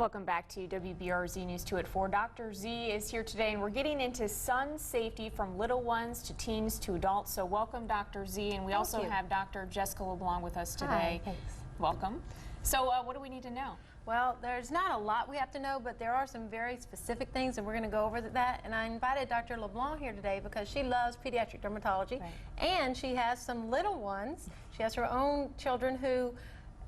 Welcome back to WBRZ News 2 at 4. Dr. Z is here today, and we're getting into sun safety from little ones to teens to adults. So welcome, Dr. Z, and we also have Dr. Jessica LeBlanc with us today. Hi, thanks. Welcome. So what do we need to know? Well, there's not a lot we have to know, but there are some very specific things, and we're going to go over that. And I invited Dr. LeBlanc here today because she loves pediatric dermatology, and she has some little ones. She has her own children who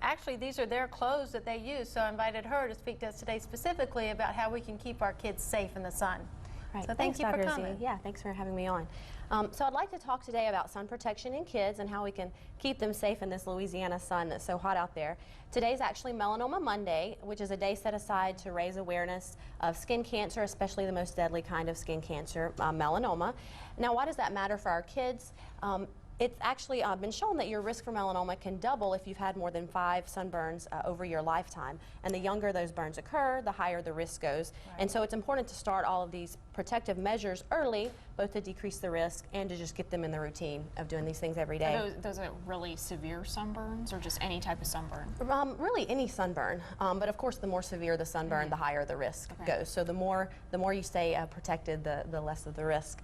actually, these are their clothes that they use, so I invited her to speak to us today specifically about how we can keep our kids safe in the sun. Right. So thank you for coming. Yeah, thanks for having me on. So I'd like to talk today about sun protection in kids and how we can keep them safe in this Louisiana sun that's so hot out there. Today's actually Melanoma Monday, which is a day set aside to raise awareness of skin cancer, especially the most deadly kind of skin cancer, melanoma. Now, why does that matter for our kids? It's actually been shown that your risk for melanoma can double if you've had more than 5 sunburns over your lifetime. And the younger those burns occur, the higher the risk goes. Right. And so it's important to start all of these protective measures early, both to decrease the risk and to just get them in the routine of doing these things every day. Are those are really severe sunburns or just any type of sunburn? Really any sunburn, but of course the more severe the sunburn, the higher the risk goes. So the more you stay protected, the less of the risk.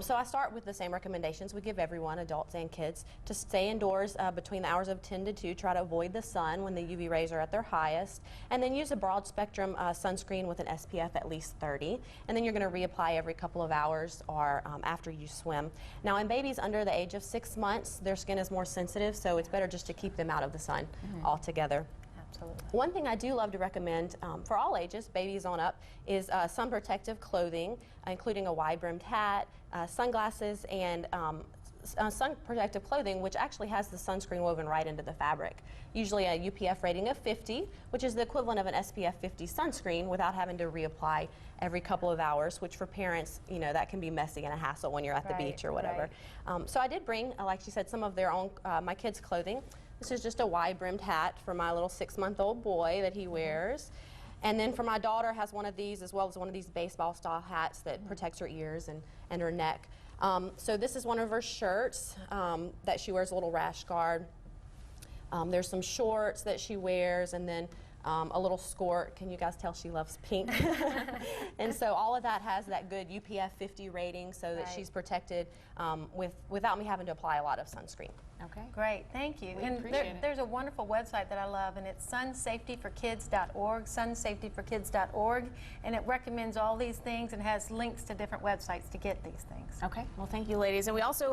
So I start with the same recommendations we give everyone, adults and kids, to stay indoors between the hours of 10 to 2, try to avoid the sun when the UV rays are at their highest, and then use a broad spectrum sunscreen with an SPF at least 30, and then you're going to reapply every couple of hours or after you swim. Now in babies under the age of 6 months, their skin is more sensitive, so it's better just to keep them out of the sun altogether. Absolutely. One thing I do love to recommend for all ages, babies on up, is sun protective clothing, including a wide-brimmed hat, sunglasses, and sun protective clothing, which actually has the sunscreen woven right into the fabric. Usually a UPF rating of 50, which is the equivalent of an SPF 50 sunscreen without having to reapply every couple of hours, which for parents, you know, that can be messy and a hassle when you're at the beach or whatever. So I did bring, like she said, some of their own, my kids' clothing. This is just a wide-brimmed hat for my little 6-month-old boy that he wears. And then for my daughter, has one of these as well as one of these baseball-style hats that protects her ears and her neck. So this is one of her shirts that she wears, a little rash guard. There's some shorts that she wears, and then a little skirt. Can you guys tell she loves pink? And so all of that has that good UPF 50 rating so that she's protected without me having to apply a lot of sunscreen. Okay. Great, thank you. And there's a wonderful website that I love, and it's sunsafetyforkids.org, sunsafetyforkids.org, and it recommends all these things and has links to different websites to get these things. Okay. Well, thank you, ladies. And we also